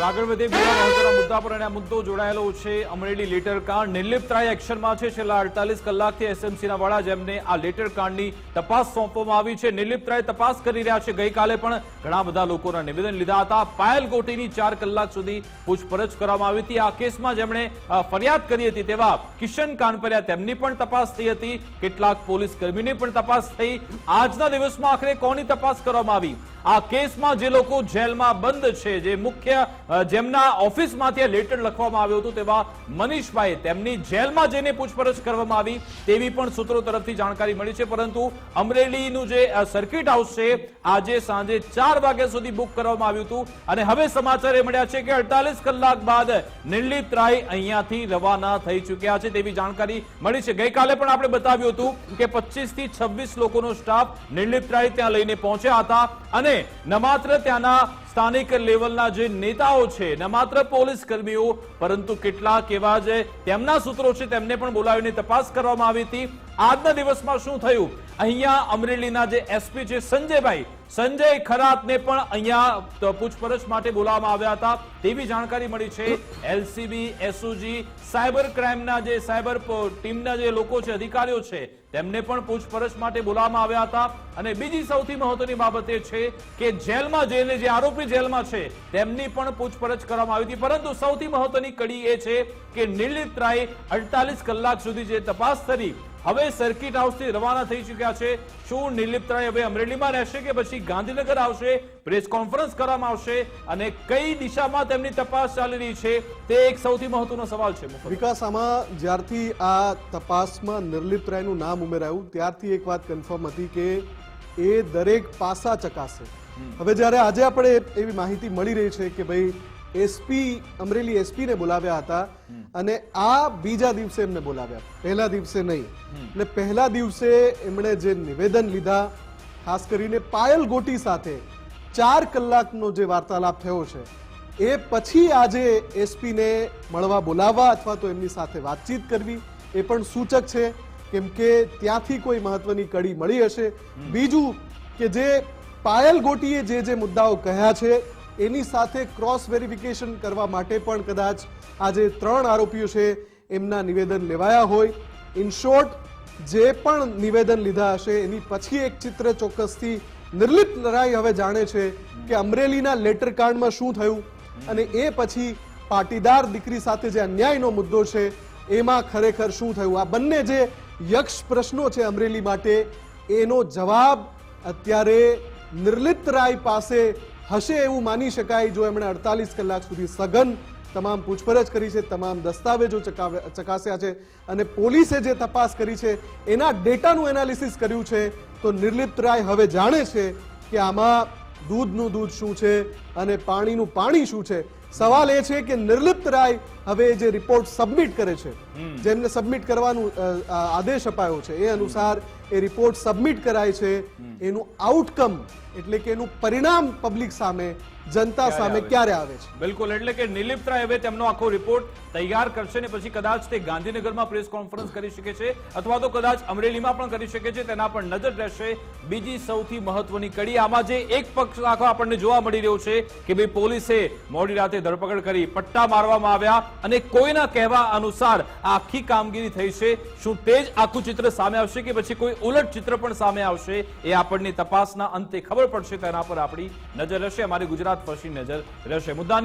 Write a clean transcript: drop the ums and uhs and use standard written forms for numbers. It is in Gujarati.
આગળ વધે બીજા મહત્વના મુદ્દા પર અને આ મુદ્દો જોડાયેલો છે અમરેલી લેટર કાંડ. નિર્લિપ્ત રાય એક્શનમાં છે. છેલ્લા 48 કલાકથી એસએમસીના વડા જેમને આ લેટર કાંડની તપાસ સોંપવામાં આવી છે. નિર્લિપ્ત રાય તપાસ કરી રહ્યા છે. ગઈકાલે પણ ઘણા બધા લોકોના નિવેદન લીધા હતા. પાયલ ગોટીની 4 કલાક સુધી પૂછપરછ કરવામાં આવી હતી. આ કેસમાં જેમણે ફરિયાદ કરી હતી તેવા કિશન કાનપરિયા તેમની પણ તપાસ થઈ હતી. કેટલાક પોલીસ કર્મીની પણ તપાસ થઈ. આજના દિવસમાં આખરે કોની તપાસ કરવામાં આવી? આ કેસમાં જે લોકો જેલમાં બંધ છે, જે મુખ્ય જેમના ઓફિસમાંથી લેટર લખવામાં આવ્યું હતું તેવા મનીષભાઈ, તેમની જેલમાં જઈને પૂછપરછ કરવામાં આવી તેવી પણ સૂત્રો તરફથી જાણકારી મળી છે. પરંતુ અમરેલીનું જે સર્કિટ હાઉસ છે આજે સાંજે 4 વાગ્યા સુધી બુક કરવામાં આવ્યું હતું અને હવે સમાચાર એ મળ્યા છે કે 48 કલાક બાદ નિર્લિપ્ત રાય અહીંયાથી રવાના થઈ ચૂક્યા છે તેવી જાણકારી મળી છે. ગઈકાલે પણ આપણે બતાવ્યું હતું કે 25 થી 26 લોકોનો સ્ટાફ નિર્લિપ્ત રાય ત્યાં લઈને પહોંચ્યા હતા અને ન માત્ર ત્યાંના સ્થાનિક લેવલના જે નેતાઓ છે, ન માત્ર પોલીસ કર્મીઓ, પરંતુ કેટલાક એવા જે તેમના સૂત્રો છે તેમને પણ બોલાવીને તપાસ કરવામાં આવી હતી. આજના દિવસમાં શું થયું? અહીંયા અમરેલીના જે એસપી છે સંજય ખરાતને પણ અહીંયા પૂછપરછ માટે બોલાવવામાં આવ્યા હતા તેવી જાણકારી મળી છે. એલસીબી, એસઓજી, સાયબર ક્રાઇમના જે સાયબર ટીમના જે લોકો છે, અધિકારીઓ છે, તેમને પણ પૂછપરછ માટે બોલાવવામાં આવ્યા હતા. અને બીજી સૌથી મહત્વની બાબત એ છે કે જેલમાં જઈને જે આરોપી જેલમાં છે તેમની પણ પૂછપરછ કરવામાં આવી હતી. પરંતુ સૌથી મહત્વની કડી એ છે કે નિર્લિપ્ત રાય 48 કલાક સુધી જે તપાસ કરી હવે સર્કિટ હાઉસથી રવાના થઈ ચૂક્યા છે. શું નિર્લિપ્ત રાય હવે અમરેલીમાં રહેશે કે પછી ગાંધીનગર આવશે, પ્રેસ કોન્ફરન્સ કરવામાં આવશે અને કઈ દિશામાં તેમની તપાસ ચાલી રહી છે તે એક સૌથી મહત્વનો સવાલ છે. વિકાસ, આમાં જ્યારથી આ તપાસમાં નિર્લિપ્ત રાયનું નામ ઉમેરાયું ત્યારથી એક વાત કન્ફર્મ હતી કે એ દરેક પાસા ચકાસે. હવે જ્યારે આજે આપણે એવી માહિતી મળી રહી છે કે ભાઈ એસપી, અમરેલી એસપીને બોલાવ્યા હતા અને આ બીજા દિવસે એમને બોલાવ્યા, પહેલા દિવસે નહીં. એટલે પહેલા દિવસે એમણે જે નિવેદન લીધા, ખાસ કરીને પાયલ ગોટી સાથે 4 કલાકનો જે વાર્તાલાપ થયો છે એ પછી આજે એસપીને મળવા બોલાવવા અથવા તો એમની સાથે વાતચીત કરવી એ પણ સૂચક છે, કેમ કે ત્યાંથી કોઈ મહત્વની કડી મળી હશે. બીજું કે જે પાયલ ગોટીએ જે મુદ્દાઓ કહ્યા છે એની સાથે ક્રોસ વેરિફિકેશન કરવા માટે પણ કદાચ આજે 3 આરોપીઓ છે એમના નિવેદન લેવાયા હોય. ઇન શોર્ટ, જે પણ નિવેદન લીધા હશે એની પછી એક ચિત્ર ચોક્કસથી નિર્લિપ્ત રાય હવે જાણે છે કે અમરેલીના લેટર કાંડમાં શું થયું અને એ પછી પાટીદાર દીકરી સાથે જે અન્યાયનો મુદ્દો છે એમાં ખરેખર શું થયું. આ બંને જે યક્ષ પ્રશ્નો છે અમરેલી માટે, એનો જવાબ અત્યારે નિર્લિપ્ત રાય પાસે હશે એવું માની શકાય જો એમણે 48 કલાક સુધી સઘન તમામ પૂછપરછ કરી છે, તમામ દસ્તાવેજો ચકાસ્યા છે અને પોલીસે જે તપાસ કરી છે એના ડેટાનું એનાલિસિસ કર્યું છે. તો નિર્લિપ્ત રાય હવે જાણે છે કે આમાં દૂધનું દૂધ શું છે અને પાણીનું પાણી શું છે. સવાલ એ છે કે નિર્લિપ્ત રાય હવે જે રિપોર્ટ સબમિટ કરે છે, જેમને સબમિટ કરવાનું આદેશ અપાયો છે એ અનુસાર એ રિપોર્ટ સબમિટ કરાય છે, એનું આઉટકમ એટલે કે એનું પરિણામ પબ્લિક સામે, જનતા સામે ક્યારે આવે છે? બિલકુલ, એટલે કે નિર્લિપ્ત રાય હવે તેમનો આખો રિપોર્ટ તૈયાર કરશે ને પછી કદાચ તે ગાંધીનગરમાં પ્રેસ કોન્ફરન્સ કરી શકે છે અથવા તો કદાચ અમરેલીમાં પણ કરી શકે છે, તેના પર નજર રહેશે. બીજી સૌથી મહત્વની કડી આમાં જે એક પક્ષ આખો આપણને જોવા મળી રહ્યો છે કે ભાઈ પોલીસે મોડી રાતે ધરપકડ કરી, પટ્ટા મારવામાં આવ્યા અને કોઈના કહેવા અનુસાર આખી કામગીરી થઈ છે. શું તે જ આખું ચિત્ર સામે આવશે કે પછી કોઈ ઉલટ ચિત્ર પણ સામે આવશે? એ આપણને તપાસના અંતે ખબર પડશે. તેના પર આપણી નજર રહેશે, અમારી ગુજરાત ફર્સ્ટની નજર રહેશે. મુદ્દાની